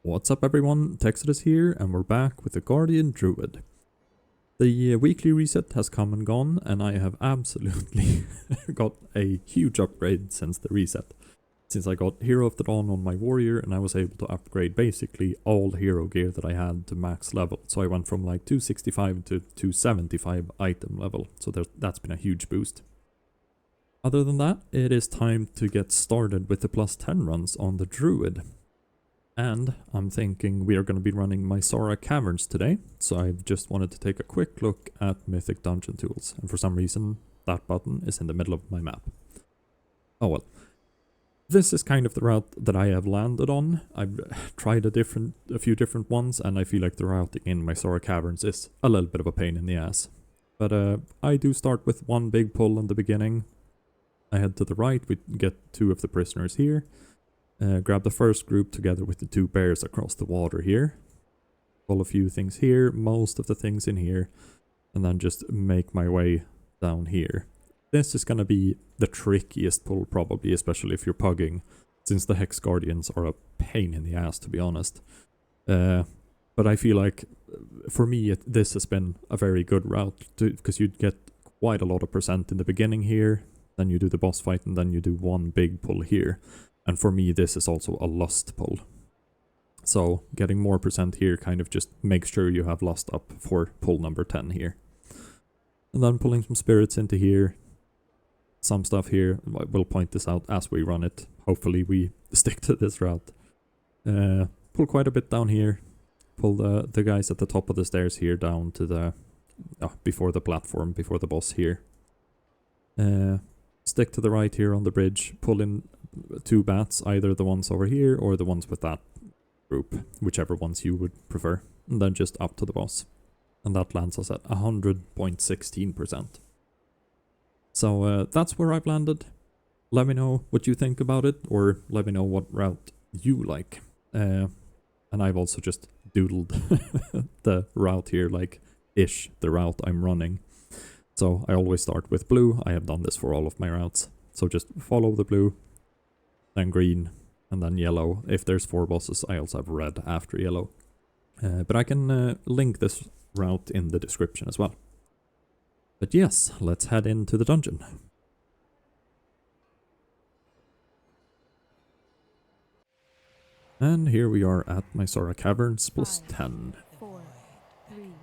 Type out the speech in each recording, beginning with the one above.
What's up everyone, Texas here, and we're back with the Guardian Druid. The weekly reset has come and gone, and I have absolutely got a huge upgrade since the reset. Since I got Hero of the Dawn on my warrior, and I was able to upgrade basically all hero gear that I had to max level. So I went from like 265 to 275 item level, so that's been a huge boost. Other than that, it is time to get started with the plus 10 runs on the Druid. And I'm thinking we are going to be running Maisara Caverns today, so I just wanted to take a quick look at mythic dungeon tools, and for some reason that button is in the middle of my map. Oh well. This is kind of the route that I have landed on. I've tried a few different ones, and I feel like the routing in Maisara Caverns is a little bit of a pain in the ass. But I do start with one big pull in the beginning. I head to the right, we get two of the prisoners here. Grab the first group together with the two bears across the water here. Pull a few things here, most of the things in here, and then just make my way down here. This is going to be the trickiest pull probably, especially if you're pugging, since the Hex Guardians are a pain in the ass, to be honest. But I feel like, for me, this has been a very good route, because you'd get quite a lot of percent in the beginning here, then you do the boss fight, and then you do one big pull here. And for me, this is also a lust pull. So getting more percent here kind of just makes sure you have lust up for pull number 10 here. And then pulling some spirits into here. Some stuff here, we'll point this out as we run it. Hopefully we stick to this route. Pull quite a bit down here. Pull the guys at the top of the stairs here down to the... before the platform, before the boss here. Stick to the right here on the bridge. Pull in two bats, either the ones over here or the ones with that group, whichever ones you would prefer, and then just up to the boss. And that lands us at 100.16%. So that's where I've landed. Let me know what you think about it, or let me know what route you like. And I've also just doodled the route here, like ish the route I'm running. So I always start with blue. I have done this for all of my routes. So just follow the blue, then green, and then yellow. If there's 4 bosses, I also have red after yellow. But I can link this route in the description as well. But yes, let's head into the dungeon. And here we are at Maisara Caverns plus 10.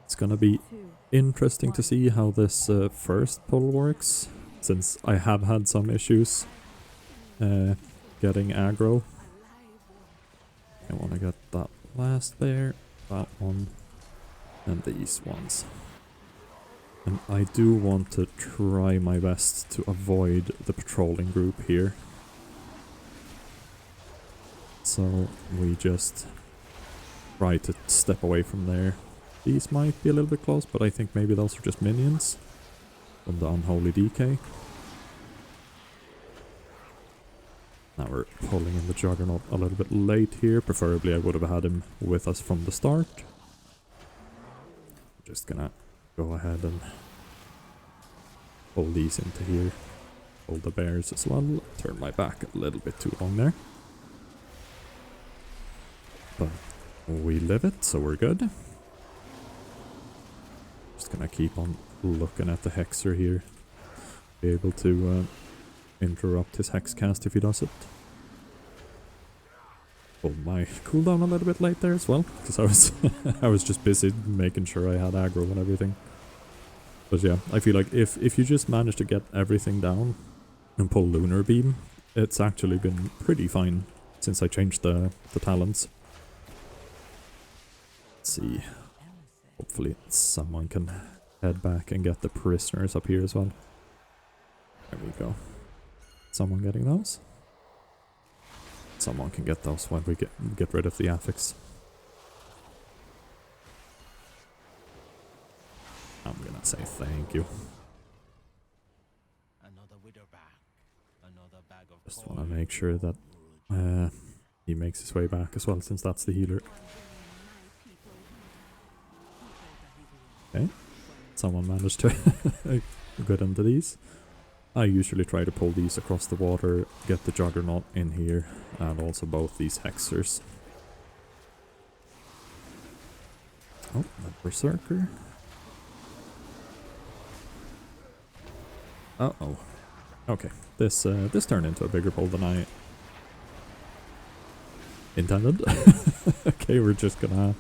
It's gonna be interesting to see how this first pull works, since I have had some issues getting aggro. I want to get that last bear, that one, and these ones. And I do want to try my best to avoid the patrolling group here. So we just try to step away from there. These might be a little bit close, but I think maybe those are just minions from the Unholy Decay. Now we're pulling in the Juggernaut a little bit late here. Preferably I would have had him with us from the start. Just gonna go ahead and pull these into here. Pull the bears as well. Turn my back a little bit too long there. But we live it, so we're good. Just gonna keep on looking at the Hexer here. Be able to interrupt his hex cast if he does it. Pull my cooldown a little bit late there as well, because I was just busy making sure I had aggro and everything. But yeah, I feel like if you just manage to get everything down and pull Lunar Beam, it's actually been pretty fine since I changed the talents. Let's see. Hopefully someone can head back and get the prisoners up here as well. There we go. Someone getting those? Someone can get those when we get rid of the affix. I'm gonna say thank you. Just wanna make sure that he makes his way back as well, since that's the healer. Okay, someone managed to get into these. I usually try to pull these across the water, get the Juggernaut in here, and also both these Hexers. Oh, that berserker. Uh-oh. Okay, this turned into a bigger pull than I intended. Okay, we're just gonna...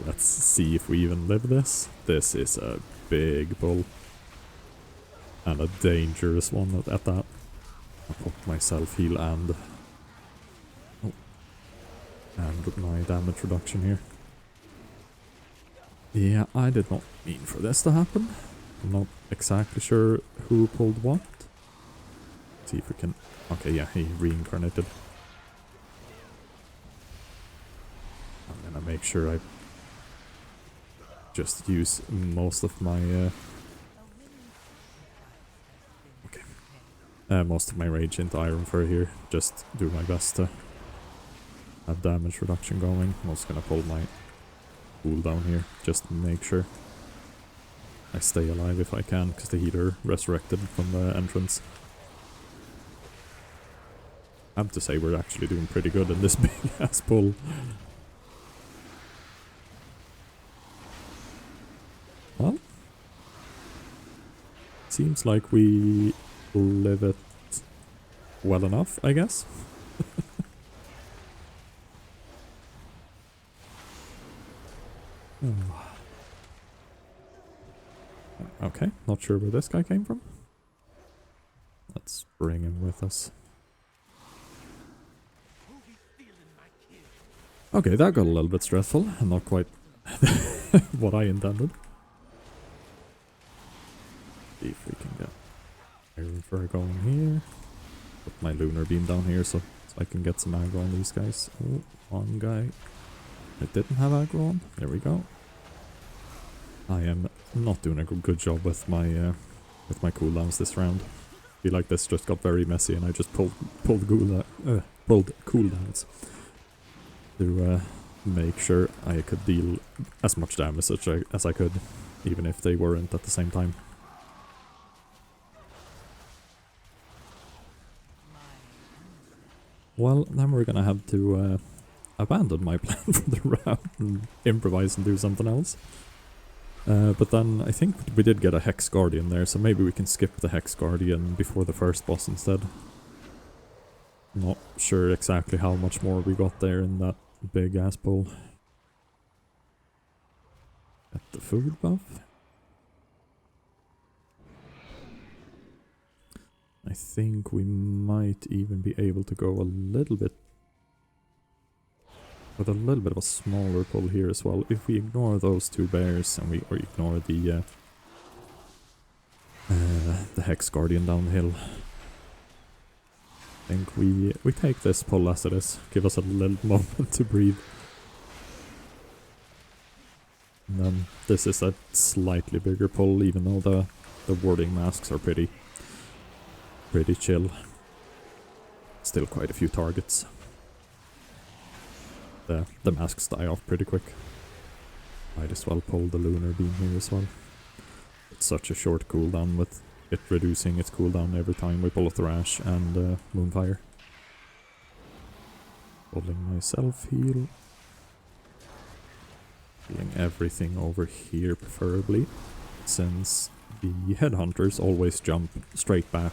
Let's see if we even live this. This is a big pull. And a dangerous one at that. I'll put myself heal and... Oh. And with my damage reduction here. Yeah, I did not mean for this to happen. I'm not exactly sure who pulled what. Let's see if we can... Okay, yeah, he reincarnated. I'm gonna make sure I just use most of my... most of my rage into Iron Fur here. Just do my best to have damage reduction going. I'm also gonna pull my cooldown here, just to make sure I stay alive if I can, because the healer resurrected from the entrance. I have to say we're actually doing pretty good in this big ass pull. Well, seems like we live it well enough, I guess. Okay, not sure where this guy came from. Let's bring him with us. Okay, that got a little bit stressful, and not quite what I intended. See if we can get Iron Fur going here. Put my Lunar Beam down here so I can get some aggro on these guys. Oh, one guy that didn't have aggro on. There we go. I am not doing a good job with my cooldowns this round. I feel like this just got very messy, and I just pulled cooldowns to make sure I could deal as much damage as I could, even if they weren't at the same time. Well, then we're gonna have to abandon my plan for the round and improvise and do something else. But then I think we did get a Hex Guardian there, so maybe we can skip the Hex Guardian before the first boss instead. Not sure exactly how much more we got there in that big ass pull. Get the food buff. I think we might even be able to go a little bit with a little bit of a smaller pull here as well. If we ignore those two bears and we ignore the Hex Guardian downhill, I think we take this pull as it is. Give us a little moment to breathe. And then this is a slightly bigger pull, even though the warding masks are pretty chill. Still quite a few targets. The masks die off pretty quick. Might as well pull the Lunar Beam here as well. It's such a short cooldown with it reducing its cooldown every time we pull a Thrash and Moonfire. Pulling myself heal. Pulling everything over here preferably, since the Headhunters always jump straight back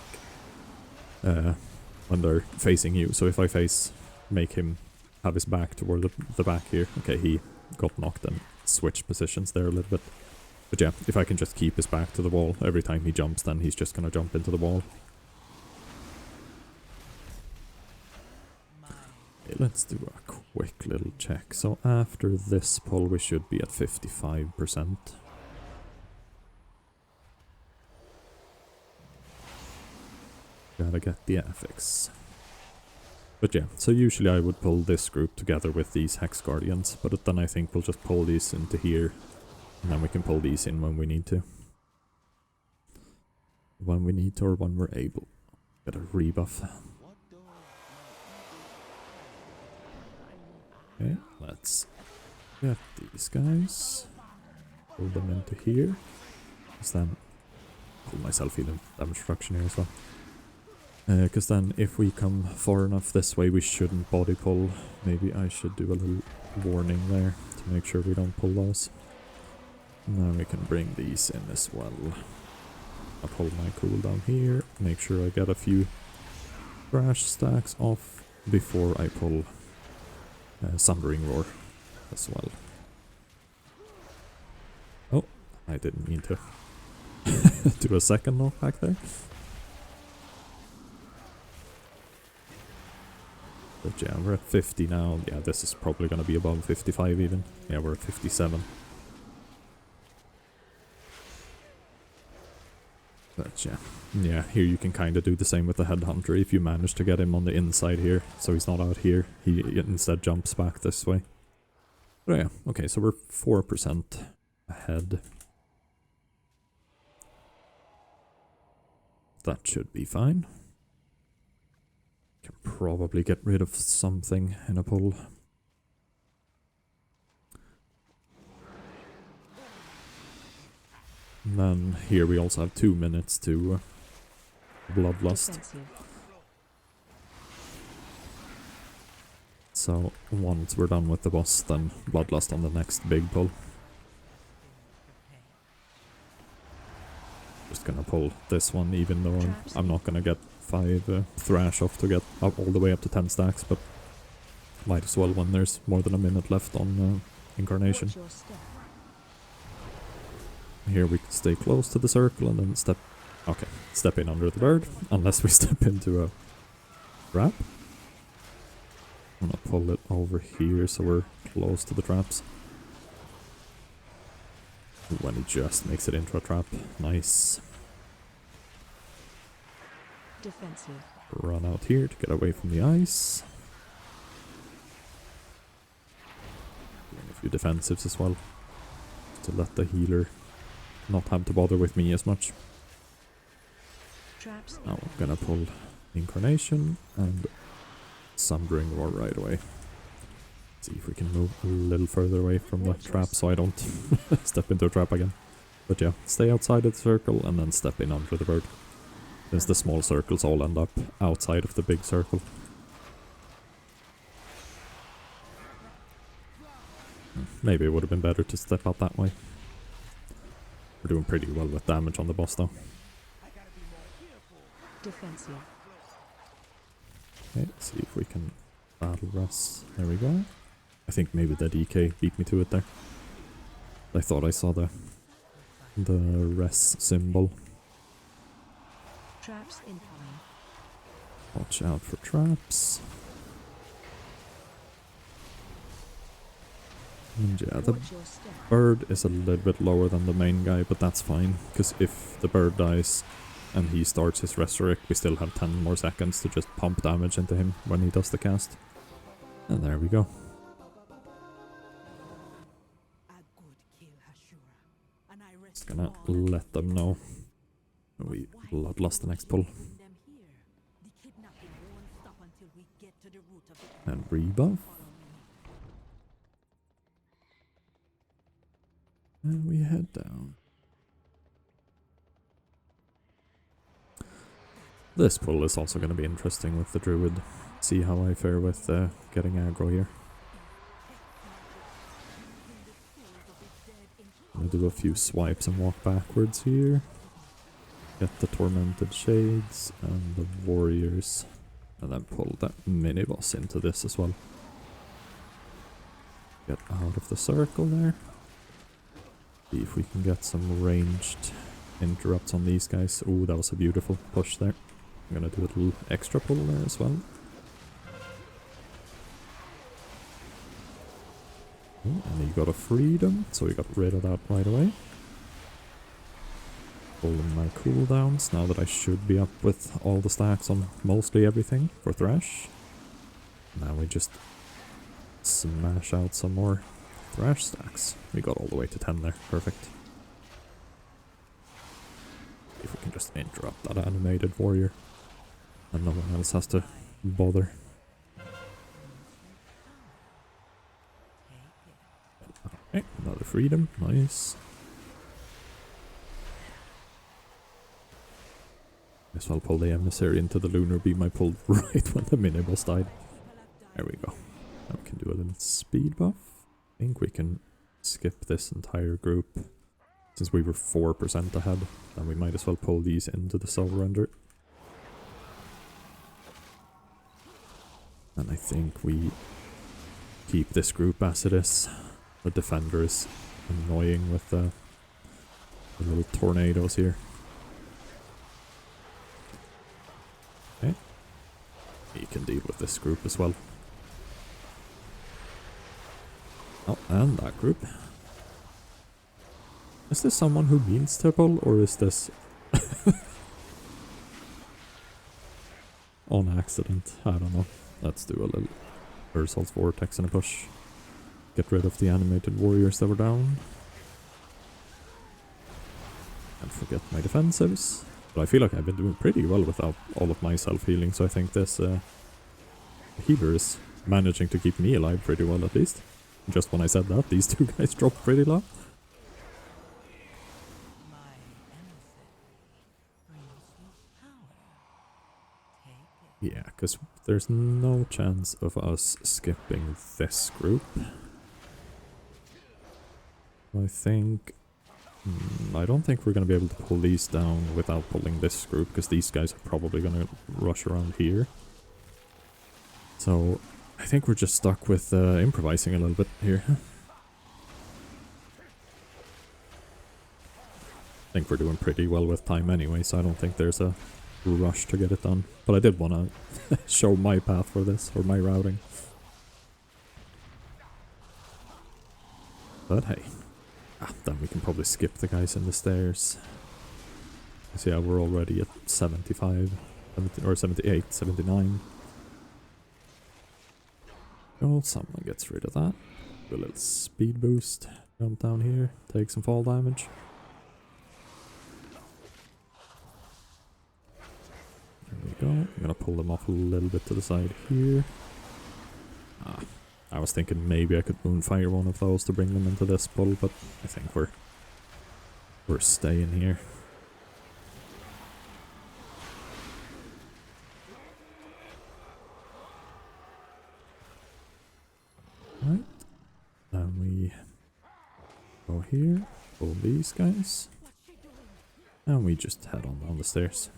when they're facing you. So if I make him have his back toward the back here. Okay, he got knocked and switched positions there a little bit. But yeah, if I can just keep his back to the wall every time he jumps, then he's just gonna jump into the wall. Okay, let's do a quick little check. So after this pull we should be at 55%. Gotta get the affix. But yeah, so usually I would pull this group together with these Hex Guardians, but then I think we'll just pull these into here, and then we can pull these in when we need to. When we need to, or when we're able. Get a rebuff. Okay, let's get these guys. Pull them into here. Because then pull myself healing damage reduction here as well. Because then if we come far enough this way we shouldn't body pull. Maybe I should do a little warning there to to make sure we don't pull those. Now we can bring these in as well. I'll pull my cooldown here, make sure I get a few trash stacks off before I pull Sundering Roar as well. Oh, I didn't mean to do a second knockback there. But yeah, we're at 50 now. Yeah, this is probably going to be above 55 even. Yeah, we're at 57. But yeah, here you can kind of do the same with the Headhunter. If you manage to get him on the inside here, so he's not out here, he instead jumps back this way. But yeah, okay, so we're 4% ahead. That should be fine. Can probably get rid of something in a pull. And then here we also have 2 minutes to Bloodlust. So once we're done with the boss, then Bloodlust on the next big pull. Just gonna pull this one, even though I'm not gonna get 5 Thrash off to get up all the way up to 10 stacks, but might as well when there's more than a minute left on Incarnation. Here we can stay close to the circle and then step in under the bird, unless we step into a trap. I'm gonna pull it over here so we're close to the traps. When he just makes it into a trap. Nice. Defensive. Run out here to get away from the ice. Doing a few defensives as well, to let the healer not have to bother with me as much. Traps. Now I'm gonna pull Incarnation and Sundering Roar right away. See if we can move a little further away from the trap so I don't step into a trap again. But yeah, stay outside of the circle and then step in under the bird. Since the small circles all end up outside of the big circle. Maybe it would have been better to step out that way. We're doing pretty well with damage on the boss though. Defensive. Okay, see if we can battle Russ. There we go. I think maybe the DK beat me to it there. I thought I saw the res symbol. Traps incoming. Watch out for traps. And yeah, the bird is a little bit lower than the main guy, but that's fine, because if the bird dies and he starts his resurrect, we still have 10 more seconds to just pump damage into him when he does the cast. And there we go. Just gonna let them know we bloodlust the next pull. And rebuff. And we head down. This pull is also going to be interesting with the Druid. See how I fare with getting aggro here. I'm going to do a few swipes and walk backwards here. Get the Tormented Shades and the Warriors. And then pull that mini-boss into this as well. Get out of the circle there. See if we can get some ranged interrupts on these guys. Ooh, that was a beautiful push there. I'm gonna do a little extra pull there as well. Ooh, and he got a freedom, so we got rid of that right away. Pulling my cooldowns now that I should be up with all the stacks on mostly everything for Thrash. Now we just smash out some more Thrash stacks. We got all the way to 10 there. Perfect. If we can just interrupt that animated warrior. And no one else has to bother. Okay, another freedom. Nice. Guess I'll pull the emissary into the lunar beam I pulled right when the mini-boss died. There we go. Now we can do a little speed buff. think we can skip this entire group. Since we were 4% ahead, then we might as well pull these into the soul render. And I think we keep this group as it is. The defender is annoying with the little tornadoes here. Okay. You can deal with this group as well. Oh, and that group. Is this someone who means to pull, or is this on accident? I don't know. Let's do a little Ursul's Vortex and a push. Get rid of the animated warriors that were down. And forget my defensives. But I feel like I've been doing pretty well without all of my self-healing, so I think this healer is managing to keep me alive pretty well at least. Just when I said that, these two guys dropped pretty low. Yeah, because there's no chance of us skipping this group. I think... I don't think we're going to be able to pull these down without pulling this group, because these guys are probably going to rush around here. So, I think we're just stuck with improvising a little bit here. I think we're doing pretty well with time anyway, so I don't think there's a rush to get it done. But I did want to show my path for this, or my routing. But hey. Then we can probably skip the guys in the stairs. So yeah, we're already at 75, 70, or 78, 79. Oh, someone gets rid of that. Do a little speed boost. Jump down here, take some fall damage. There we go. I'm gonna pull them off a little bit to the side here. I was thinking maybe I could moonfire one of those to bring them into this pull, but I think we're staying here. Right. Then we go here, pull these guys, and we just head on down the stairs.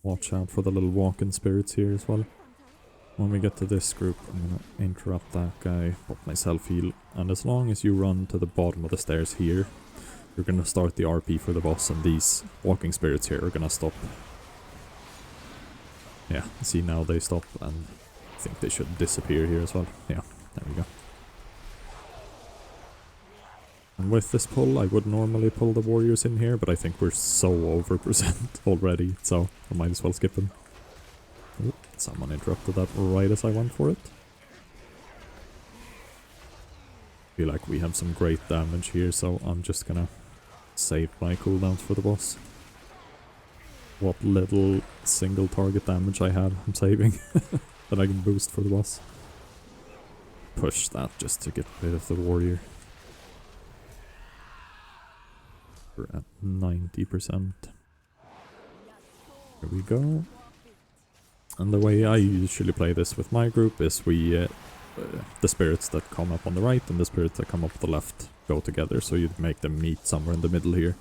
Watch out for the little walking spirits here as well. When we get to this group, I'm gonna interrupt that guy, pop myself heal, and as long as you run to the bottom of the stairs here, you're gonna start the RP for the boss, and these walking spirits here are gonna stop. Yeah, see, now they stop, and I think they should disappear here as well. Yeah, there we go. And with this pull, I would normally pull the warriors in here, but I think we're so over percent already, so I might as well skip them. Oh, someone interrupted that right as I went for it. Feel like we have some great damage here, so I'm just gonna save my cooldowns for the boss. What little single target damage I have, I'm saving that I can boost for the boss. Push that just to get rid of the warrior. We're at 90%. Here we go. And the way I usually play this with my group is the spirits that come up on the right and the spirits that come up the left go together, so you'd make them meet somewhere in the middle here.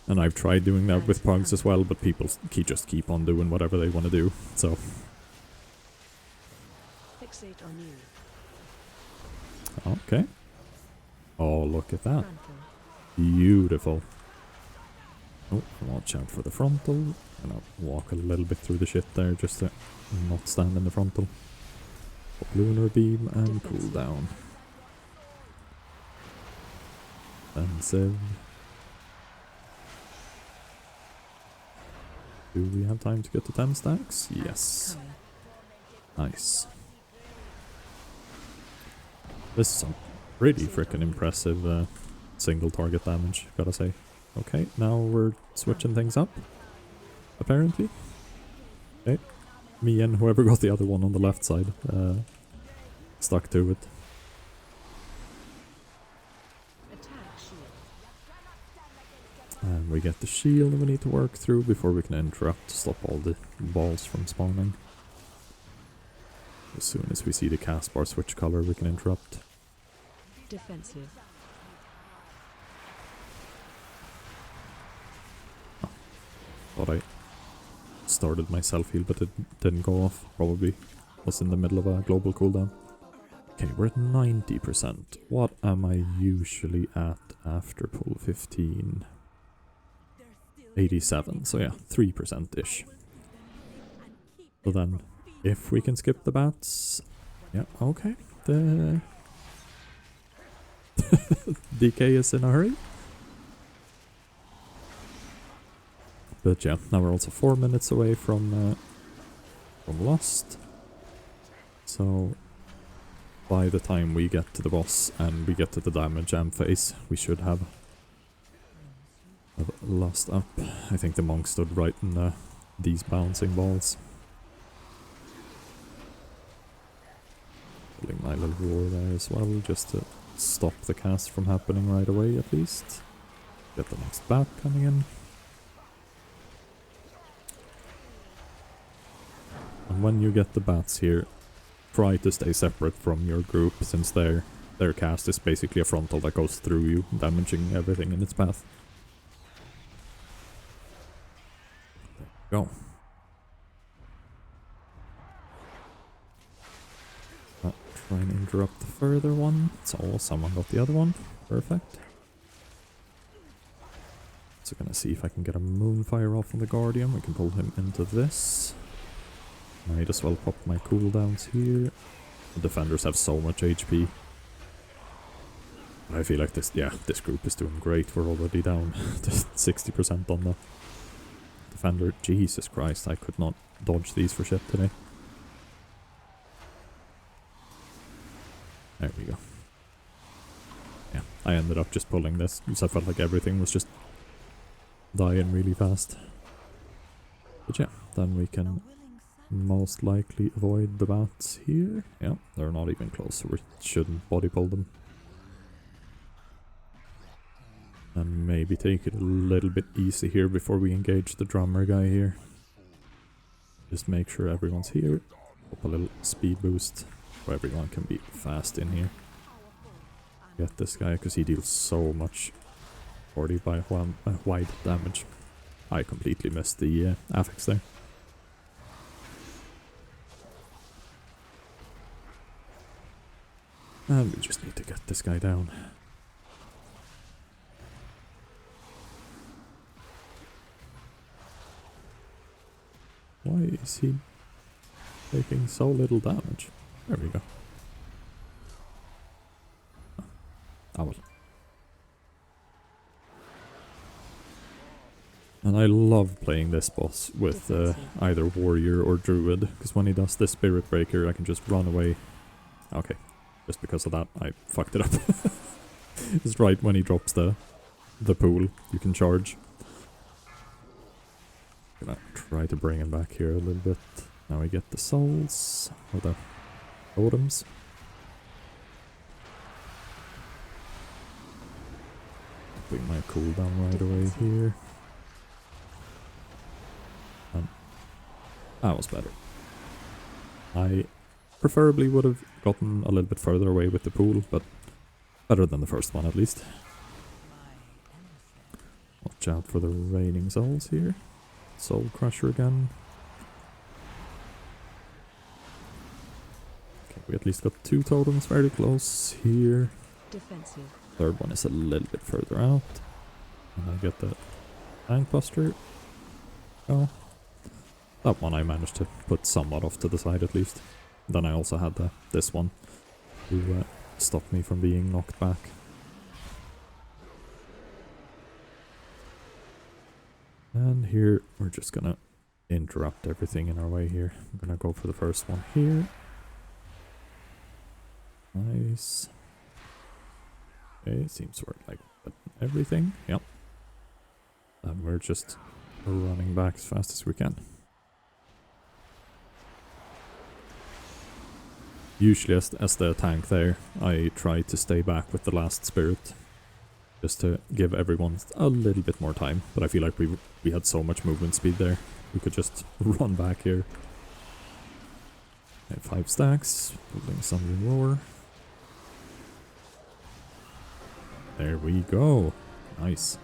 And I've tried doing that with pugs as well, but people just keep on doing whatever they want to do, so... Fixate on you. Okay. Oh, look at that. Beautiful. Oh, watch out for the frontal. I'm gonna walk a little bit through the shit there just to not stand in the frontal. Pop lunar beam and cool down. Defensive. Do we have time to get to 10 stacks? Yes. Nice. This is some pretty freaking impressive single target damage, gotta say. Okay, now we're switching things up, apparently. Okay, me and whoever got the other one on the left side stuck to it. And we get the shield we need to work through before we can interrupt to stop all the balls from spawning. As soon as we see the cast bar switch color, we can interrupt. Defensive. Thought I started my self-heal, but it didn't go off. Probably was in the middle of a global cooldown. Okay, we're at 90%. What am I usually at after pull 15? 87, so yeah, 3%-ish. So then, if we can skip the bats... Yeah, okay. The DK is in a hurry. But yeah, now we're also 4 minutes away from Lost. So by the time we get to the boss and we get to the damage jam phase, we should have Lost up. I think the monk stood right in these bouncing balls. Pulling my little roar there as well, just to stop the cast from happening right away at least. Get the next bat coming in. And when you get the bats here, try to stay separate from your group, since their cast is basically a frontal that goes through you, damaging everything in its path. There we go. Try and interrupt the further one. So someone got the other one. Perfect. So gonna see if I can get a Moonfire off on the Guardian. We can pull him into this. Might as well pop my cooldowns here. The defenders have so much HP. I feel like this group is doing great. We're already down to 60% on the defender. Jesus Christ, I could not dodge these for shit today. There we go. Yeah, I ended up just pulling this because I felt like everything was just dying really fast. But yeah, then we can most likely avoid the bats here. Yeah, they're not even close, so we shouldn't body pull them. And maybe take it a little bit easy here before we engage the drummer guy here. Just make sure everyone's here. Pop a little speed boost so everyone can be fast in here. Get this guy because he deals so much 40 by wide damage. I completely missed the affix there. And we just need to get this guy down. Why is he taking so little damage? There we go. Ah well. And I love playing this boss with either Warrior or Druid, because when he does this Spirit Breaker I can just run away. Okay, just because of that I fucked it up. It's right when he drops the pool, you can charge. Gonna try to bring him back here a little bit. Now we get the souls, or the totems. Bring my cooldown right away here. That was better. I preferably would have gotten a little bit further away with the pool, but better than the first one at least. Watch out for the raining souls here. Soul Crusher again. Okay, we at least got 2 totems very close here. Defensive. Third one is a little bit further out. And I get the Tank Buster. Oh. That one I managed to put somewhat off to the side at least. Then I also had this one to stop me from being knocked back. And here we're just gonna interrupt everything in our way here. I'm gonna go for the first one here. Nice. Okay, seems to work like everything. Yep. And we're just running back as fast as we can. Usually as the tank there, I try to stay back with the last spirit. Just to give everyone a little bit more time. But I feel like we had so much movement speed there. We could just run back here. Okay, 5 stacks, building some more. There we go. Nice.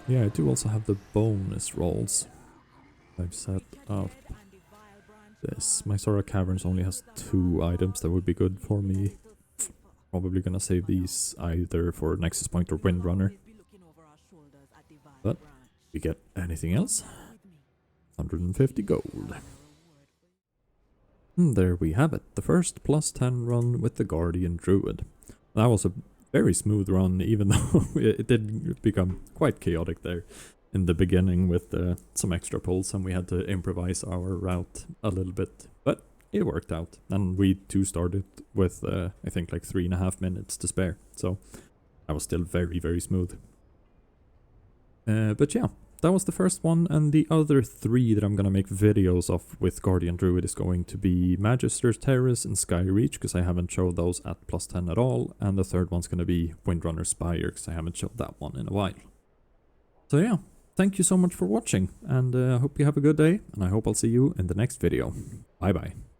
Yeah, I do also have the bonus rolls. I've set up this. Maisara Caverns only has 2 items that would be good for me. Probably gonna save these either for Nexus Point or Windrunner. But we get anything else? 150 gold. And there we have it. The first +10 run with the Guardian Druid. That was a very smooth run, even though it did become quite chaotic there in the beginning with some extra pulls, and we had to improvise our route a little bit, but it worked out. And we too started with I think like 3.5 minutes to spare, so that was still very, very smooth. But yeah, that was the first one, and the other 3 that I'm gonna make videos of with Guardian Druid is going to be Magister's Terrace and Skyreach, because I haven't showed those at +10 at all, and the third one's gonna be Windrunner Spire, because I haven't showed that one in a while. So yeah, thank you so much for watching, and I hope you have a good day, and I hope I'll see you in the next video. Bye bye.